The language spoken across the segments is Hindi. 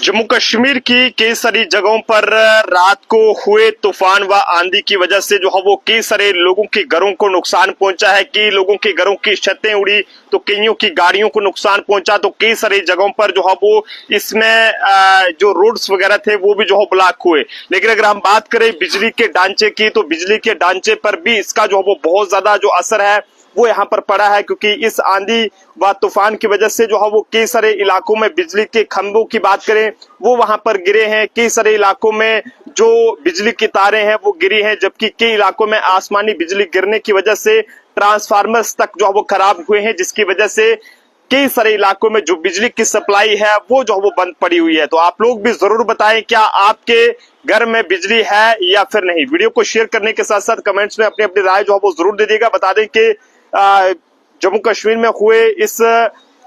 जम्मू कश्मीर की कई सारी जगहों पर रात को हुए तूफान व आंधी की वजह से जो है वो कई सारे लोगों के घरों को नुकसान पहुंचा है। कई लोगों के घरों की छतें उड़ी तो कईयों की गाड़ियों को नुकसान पहुंचा। तो कई सारी जगहों पर जो है वो इसमें जो रोड्स वगैरह थे वो भी जो है ब्लॉक हुए। लेकिन अगर हम बात करें बिजली के ढांचे की तो बिजली के ढांचे पर भी इसका जो है वो बहुत ज्यादा जो असर है वो यहाँ पर पड़ा है, क्योंकि इस आंधी व तूफान की वजह से जो है वो कई सारे इलाकों में बिजली के खंभों की बात करें वो वहां पर गिरे हैं। कई सारे इलाकों में जो बिजली की तारें हैं वो गिरी हैं, जबकि कई इलाकों में आसमानी बिजली गिरने की वजह से ट्रांसफार्मर्स तक जो है वो खराब हुए हैं, जिसकी वजह से कई सारे इलाकों में जो बिजली की सप्लाई है वो जो है वो बंद पड़ी हुई है। तो आप लोग भी जरूर बताएं क्या आपके घर में बिजली है या फिर नहीं। वीडियो को शेयर करने के साथ साथ कमेंट्स में अपनी अपनी राय जो है वो जरूर दे दीजिएगा। बता दें कि जम्मू कश्मीर में हुए इस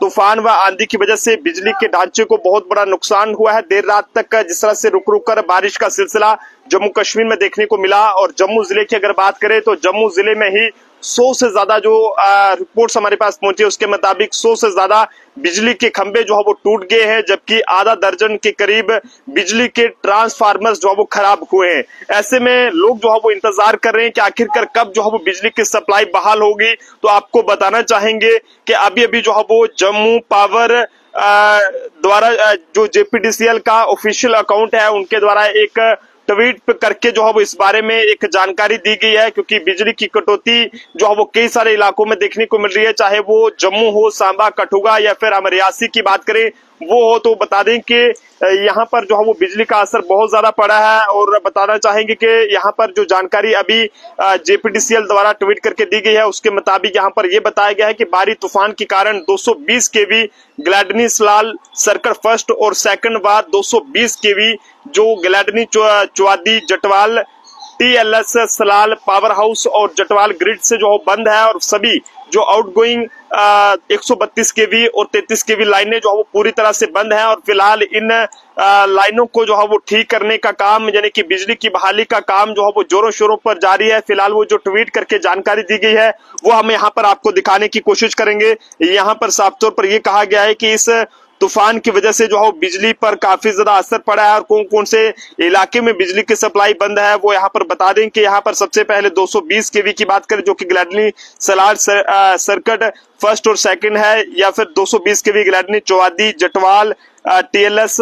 तूफान व आंधी की वजह से बिजली के ढांचे को बहुत बड़ा नुकसान हुआ है। देर रात तक जिस तरह से रुक रुक कर बारिश का सिलसिला जम्मू कश्मीर में देखने को मिला। और जम्मू जिले की अगर बात करें तो जम्मू जिले में ही 100 से ज्यादा जो रिपोर्ट्स हमारे पास पहुंची उसके मुताबिक 100 से ज्यादा बिजली के खंभे जो है वो टूट गए हैं, जबकि आधा दर्जन के करीब बिजली के ट्रांसफार्मर्स जो है वो खराब हुए हैं। ऐसे में लोग जो है वो इंतजार कर रहे हैं कि आखिरकार कब जो है वो बिजली की सप्लाई बहाल होगी। तो आपको बताना चाहेंगे कि अभी अभी जो है वो जम्मू पावर द्वारा जो जेपीडीसीएल का ऑफिशियल अकाउंट है उनके द्वारा एक ट्वीट करके जो है वो इस बारे में एक जानकारी दी गई है, क्योंकि बिजली की कटौती जो है वो कई सारे इलाकों में देखने को मिल रही है, चाहे वो जम्मू हो, सांबा, कठुआ या फिर हम रियासी की बात करें वो हो। तो बता दें कि यहाँ पर जो है वो बिजली का असर बहुत ज्यादा पड़ा है। और बताना चाहेंगे कि यहाँ पर जो जानकारी अभी जेपीडीसीएल द्वारा ट्वीट करके दी गई है उसके मुताबिक यहाँ पर यह बताया गया है कि भारी तूफान के कारण 220 केवी ग्लैडनी सलाल सर्कट फर्स्ट और सेकंड व 220 केवी जो ग्लैडनी चुआदी जटवाल टीएलएस सलाल पावर हाउस और जटवाल ग्रिड से जो बंद है। और सभी जो आउटगोइंग 132 केवी और 33 केवी लाइनें जो है वो पूरी तरह से बंद है। और फिलहाल इन लाइनों को जो है वो ठीक करने का काम यानी कि बिजली की बहाली का काम जो है वो जोरों शोरों पर जारी है। फिलहाल वो जो ट्वीट करके जानकारी दी गई है वो हम यहाँ पर आपको दिखाने की कोशिश करेंगे। यहाँ पर साफ तौर पर यह कहा गया है कि इस तूफान की वजह से जो है बिजली पर काफी ज्यादा असर पड़ा है और कौन कौन से इलाके में बिजली की सप्लाई बंद है वो यहाँ पर बता दें कि यहाँ पर सबसे पहले 220 केवी की बात करें जो कि ग्लैडनी सलाल सर्किट फर्स्ट और सेकंड है, या फिर 220 केवी ग्लैडनी चौवादी जटवाल टीएलएस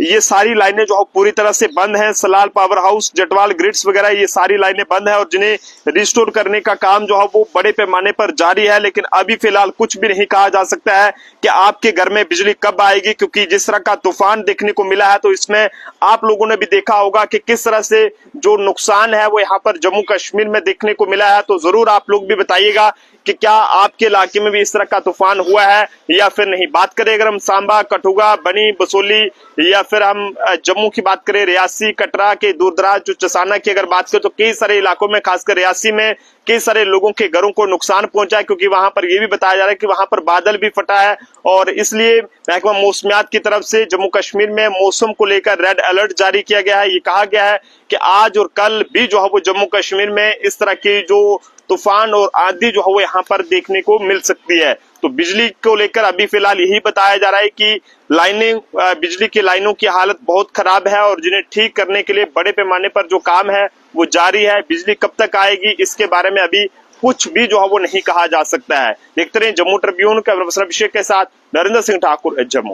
ये सारी लाइनें जो है पूरी तरह से बंद हैं। सलाल पावर हाउस जटवाल ग्रिड्स वगैरह ये सारी लाइनें बंद है और जिन्हें रिस्टोर करने का काम जो है वो बड़े पैमाने पर जारी है। लेकिन अभी फिलहाल कुछ भी नहीं कहा जा सकता है कि आपके घर में बिजली कब आएगी, क्योंकि जिस तरह का तूफान देखने को मिला है तो इसमें आप लोगों ने भी देखा होगा कि किस तरह से जो नुकसान है वो यहाँ पर जम्मू कश्मीर में देखने को मिला है। तो जरूर आप लोग भी बताइएगा कि क्या आपके इलाके में भी इस तरह का तूफान हुआ है या फिर नहीं। बात करें अगर हम सांबा, कठुआ, बनी, बसोली या फिर हम जम्मू की बात करें, रियासी, कटरा के दूरदराज जो चसाना की अगर बात करें तो कई सारे इलाकों में खासकर रियासी में कई सारे लोगों के घरों को नुकसान पहुंचा है, क्योंकि वहां पर यह भी बताया जा रहा है कि वहां पर बादल भी फटा है। और इसलिए महकमा मौसमियात की तरफ से जम्मू कश्मीर में मौसम को लेकर रेड अलर्ट जारी किया गया है। ये कहा गया है कि आज और कल भी जो है वो जम्मू कश्मीर में इस तरह की जो तूफान और आंधी जो है वो यहाँ पर देखने को मिल सकती है। तो बिजली को लेकर अभी फिलहाल यही बताया जा रहा है कि लाइनें बिजली की लाइनों की हालत बहुत खराब है और जिन्हें ठीक करने के लिए बड़े पैमाने पर जो काम है वो जारी है। बिजली कब तक आएगी इसके बारे में अभी कुछ भी जो है वो नहीं कहा जा सकता है। देखते रहे जम्मू ट्रिब्यून के अभिषेक के साथ नरेंद्र सिंह ठाकुर, जम्मू।